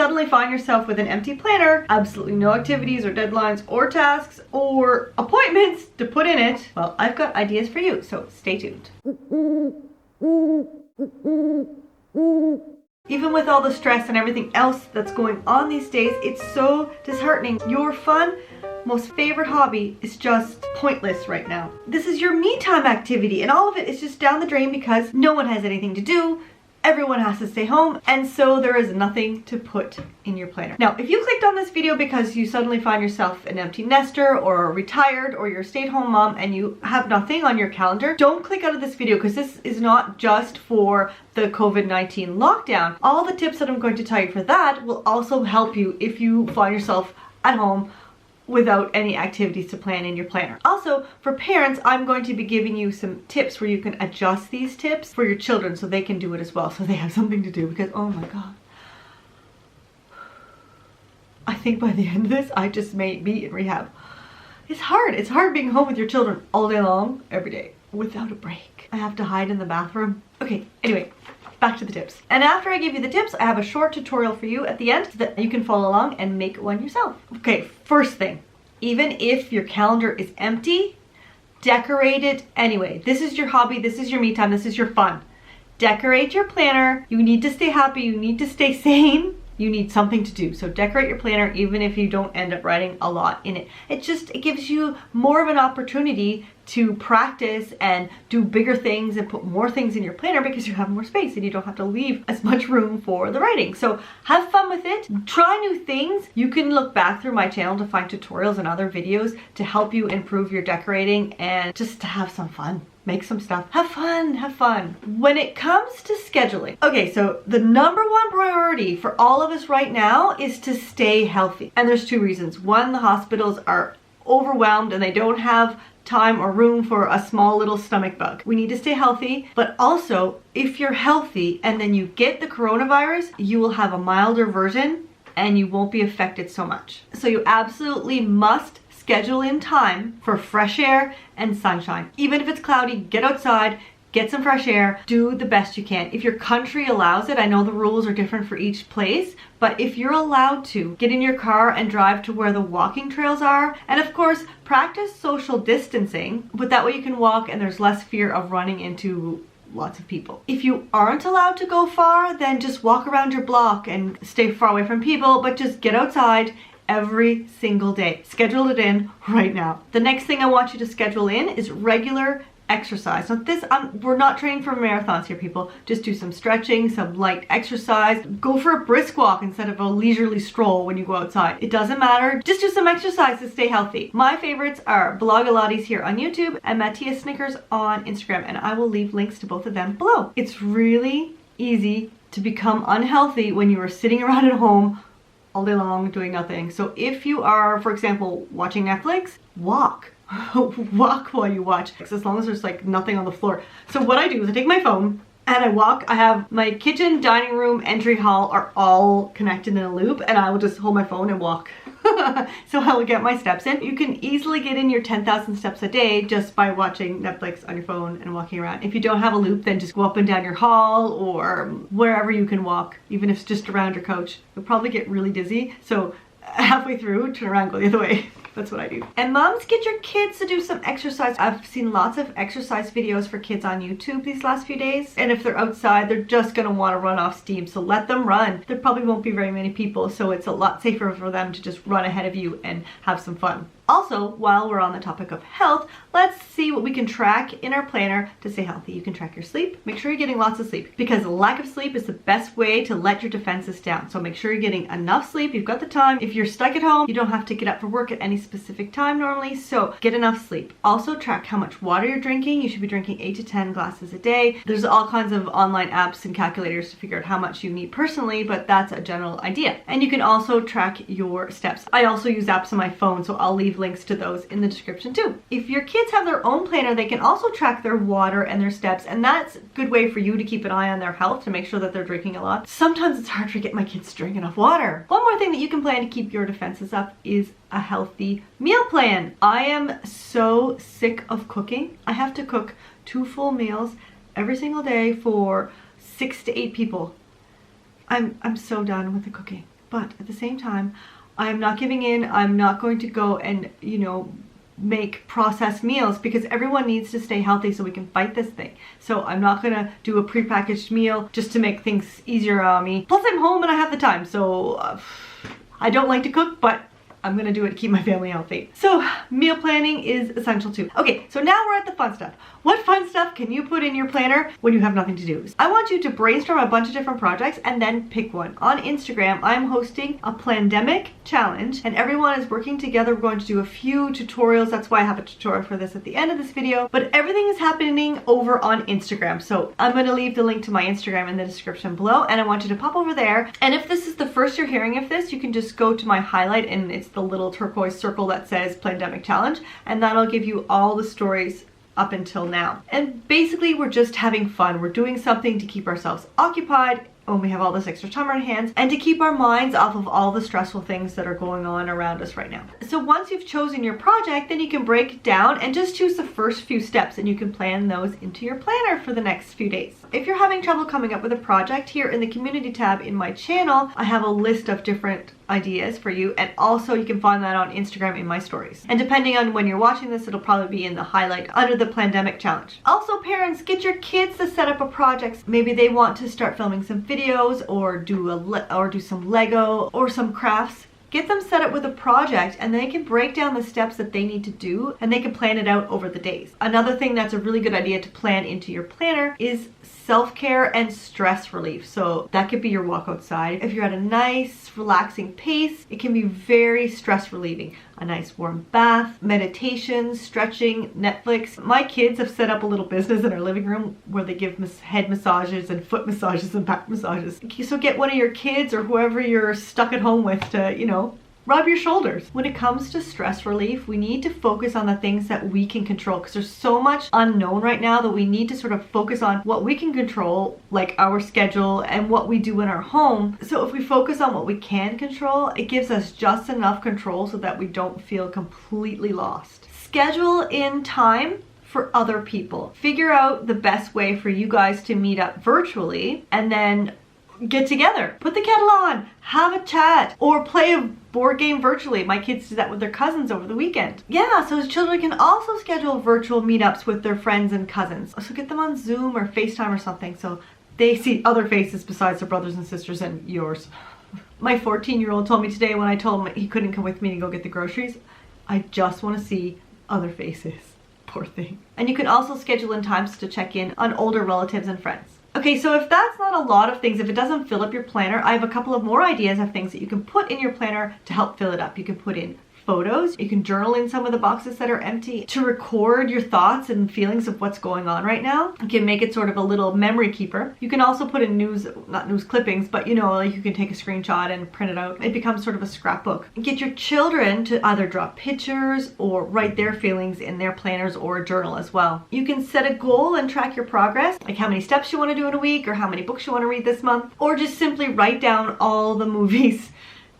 suddenly find yourself with an empty planner, absolutely no activities or deadlines or tasks or appointments to put in it, well, I've got ideas for you, so stay tuned. Even with all the stress and everything else that's going on these days, it's so disheartening. Your fun, most favorite hobby is just pointless right now. This is your me time activity, and all of it is just down the drain because no one has anything to do. Everyone has to stay home, and so there is nothing to put in your planner. Now, if you clicked on this video because you suddenly find yourself an empty nester or retired or you're a stay-at-home mom and you have nothing on your calendar, don't click out of this video because this is not just for the COVID-19 lockdown. All the tips that I'm going to tell you for that will also help you if you find yourself at home without any activities to plan in your planner. Also, for parents, I'm going to be giving you some tips where you can adjust these tips for your children so they can do it as well, so they have something to do, because oh my god. I think by the end of this, I just may be in rehab. It's hard being home with your children all day long, every day, without a break. I have to hide in the bathroom. Okay, anyway, back to the tips. And after I give you the tips, I have a short tutorial for you at the end so that you can follow along and make one yourself. Okay, first thing, even if your calendar is empty, decorate it anyway. This is your hobby, this is your me time, this is your fun. Decorate your planner. You need to stay happy, you need to stay sane. You need something to do. So decorate your planner even if you don't end up writing a lot in it. It gives you more of an opportunity to practice and do bigger things and put more things in your planner because you have more space and you don't have to leave as much room for the writing. So have fun with it. Try new things. You can look back through my channel to find tutorials and other videos to help you improve your decorating and just to have some fun. Make some stuff. Have fun, have fun. When it comes to scheduling, okay, so the number one priority for all of us right now is to stay healthy. And there's two reasons. One, the hospitals are overwhelmed and they don't have time or room for a small little stomach bug. We need to stay healthy, but also if you're healthy and then you get the coronavirus, you will have a milder version and you won't be affected so much. So you absolutely must schedule in time for fresh air and sunshine. Even if it's cloudy, get outside, get some fresh air, do the best you can. If your country allows it, I know the rules are different for each place, but if you're allowed to, get in your car and drive to where the walking trails are. And of course, practice social distancing, but that way you can walk and there's less fear of running into lots of people. If you aren't allowed to go far, then just walk around your block and stay far away from people, but just get outside every single day. Schedule it in right now. The next thing I want you to schedule in is regular exercise. Now this, we're not training for marathons here, people. Just do some stretching, some light exercise. Go for a brisk walk instead of a leisurely stroll when you go outside. It doesn't matter. Just do some exercise to stay healthy. My favorites are Blogilates here on YouTube and Matthias Snickers on Instagram, and I will leave links to both of them below. It's really easy to become unhealthy when you are sitting around at home all day long doing nothing. So if you are, for example, watching Netflix, walk. Walk while you watch, as long as there's like nothing on the floor. So what I do is I take my phone and I walk. I have my kitchen, dining room, entry hall are all connected in a loop, and I will just hold my phone and walk. So I will get my steps in. You can easily get in your 10,000 steps a day just by watching Netflix on your phone and walking around. If you don't have a loop, then just go up and down your hall or wherever you can walk, even if it's just around your couch. You'll probably get really dizzy, so halfway through, turn around, go the other way. That's what I do. And moms, get your kids to do some exercise. I've seen lots of exercise videos for kids on YouTube these last few days. And if they're outside, they're just gonna wanna run off steam. So let them run. There probably won't be very many people, so it's a lot safer for them to just run ahead of you and have some fun. Also, while we're on the topic of health, let's see what we can track in our planner to stay healthy. You can track your sleep. Make sure you're getting lots of sleep, because lack of sleep is the best way to let your defenses down. So make sure you're getting enough sleep. You've got the time. If you're stuck at home, you don't have to get up for work at any specific time normally, so get enough sleep. Also track how much water you're drinking. You should be drinking 8 to 10 glasses a day. There's all kinds of online apps and calculators to figure out how much you need personally, but that's a general idea. And you can also track your steps. I also use apps on my phone, so I'll leave links to those in the description too. If your kids have their own planner, they can also track their water and their steps, and that's a good way for you to keep an eye on their health to make sure that they're drinking a lot. Sometimes it's hard to get my kids to drink enough water. One more thing that you can plan to keep your defenses up is a healthy meal plan. I am so sick of cooking. I have to cook 2 full meals every single day for 6 to 8 people. I'm so done with the cooking. But at the same time, I'm not giving in. I'm not going to go and, you know, make processed meals because everyone needs to stay healthy so we can fight this thing. So I'm not gonna do a prepackaged meal just to make things easier on me. Plus I'm home and I have the time, so I don't like to cook, but I'm gonna do it to keep my family healthy. So meal planning is essential too. Okay, so now we're at the fun stuff. What fun stuff can you put in your planner when you have nothing to do? I want you to brainstorm a bunch of different projects and then pick one. On Instagram, I'm hosting a Plandemic challenge and everyone is working together. We're going to do a few tutorials. That's why I have a tutorial for this at the end of this video. But everything is happening over on Instagram. So I'm gonna leave the link to my Instagram in the description below and I want you to pop over there. And if this is the first you're hearing of this, you can just go to my highlight and it's the little turquoise circle that says Plandemic Challenge, and that'll give you all the stories up until now. And basically we're just having fun. We're doing something to keep ourselves occupied when we have all this extra time on our hands and to keep our minds off of all the stressful things that are going on around us right now. So once you've chosen your project, then you can break it down and just choose the first few steps and you can plan those into your planner for the next few days. If you're having trouble coming up with a project, here in the community tab in my channel, I have a list of different ideas for you, and also you can find that on Instagram in my stories. And depending on when you're watching this, it'll probably be in the highlight under the Plandemic Challenge. Also, parents, get your kids to set up a project. Maybe they want to start filming some videos or do some Lego or some crafts. Get them set up with a project and they can break down the steps that they need to do and they can plan it out over the days. Another thing that's a really good idea to plan into your planner is self-care and stress relief. So that could be your walk outside. If you're at a nice, relaxing pace, it can be very stress relieving. A nice warm bath, meditation, stretching, Netflix. My kids have set up a little business in our living room where they give head massages and foot massages and back massages. So get one of your kids or whoever you're stuck at home with to, you know, rub your shoulders. When it comes to stress relief, we need to focus on the things that we can control because there's so much unknown right now that we need to sort of focus on what we can control, like our schedule and what we do in our home. So if we focus on what we can control, it gives us just enough control so that we don't feel completely lost. Schedule in time for other people. Figure out the best way for you guys to meet up virtually and then get together. Put the kettle on, have a chat, or play a board game virtually. My kids do that with their cousins over the weekend. Yeah, so children can also schedule virtual meetups with their friends and cousins. So get them on Zoom or FaceTime or something so they see other faces besides their brothers and sisters and yours. My 14-year-old told me today when I told him he couldn't come with me to go get the groceries, I just want to see other faces. Poor thing. And you can also schedule in times to check in on older relatives and friends. Okay, so if that's not a lot of things, if it doesn't fill up your planner, I have a couple of more ideas of things that you can put in your planner to help fill it up. You can put in photos, you can journal in some of the boxes that are empty to record your thoughts and feelings of what's going on right now. You can make it sort of a little memory keeper. You can also put in not news clippings, but you know, like you can take a screenshot and print it out. It becomes sort of a scrapbook. Get your children to either draw pictures or write their feelings in their planners or a journal as well. You can set a goal and track your progress, like how many steps you want to do in a week or how many books you want to read this month, or just simply write down all the movies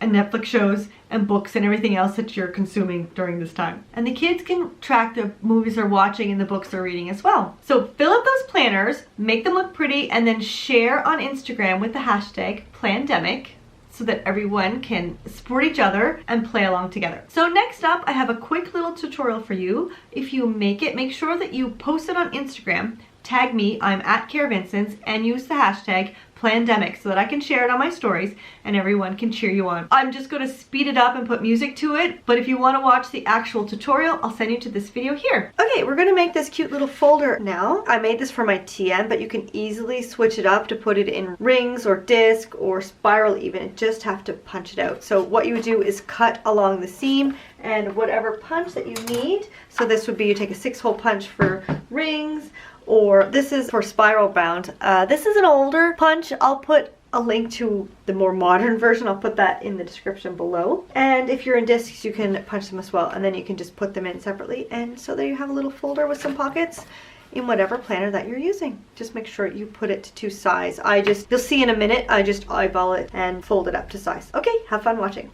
and Netflix shows and books and everything else that you're consuming during this time. And the kids can track the movies they're watching and the books they're reading as well. So fill up those planners, make them look pretty, and then share on Instagram with the hashtag Plandemic so that everyone can support each other and play along together. So next up, I have a quick little tutorial for you. If you make it, make sure that you post it on Instagram, tag me, I'm at Cara Vincents, and use the hashtag Plandemic so that I can share it on my stories and everyone can cheer you on. I'm just going to speed it up and put music to it, but if you want to watch the actual tutorial, I'll send you to this video here. Okay, we're going to make this cute little folder now. I made this for my TN, but you can easily switch it up to put it in rings or disc or spiral even. You just have to punch it out. So what you would do is cut along the seam and whatever punch that you need. So this would be, you take a 6-hole punch for rings, or this is for spiral bound. This is an older punch. I'll put a link to the more modern version. I'll put that in the description below. And if you're in discs, you can punch them as well. And then you can just put them in separately. And so there you have a little folder with some pockets in whatever planner that you're using. Just make sure you put it to size. You'll see in a minute, I just eyeball it and fold it up to size. Okay, have fun watching.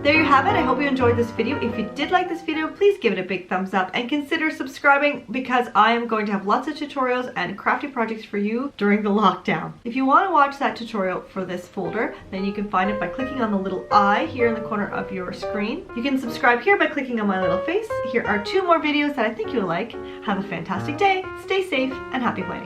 there you have it. I hope you enjoyed this video. If you did like this video, please give it a big thumbs up and consider subscribing because I am going to have lots of tutorials and crafty projects for you during the lockdown. If you want to watch that tutorial for this folder, then you can find it by clicking on the little eye here in the corner of your screen. You can subscribe here by clicking on my little face. Here are 2 more videos that I think you'll like. Have a fantastic day, stay safe, and happy planning.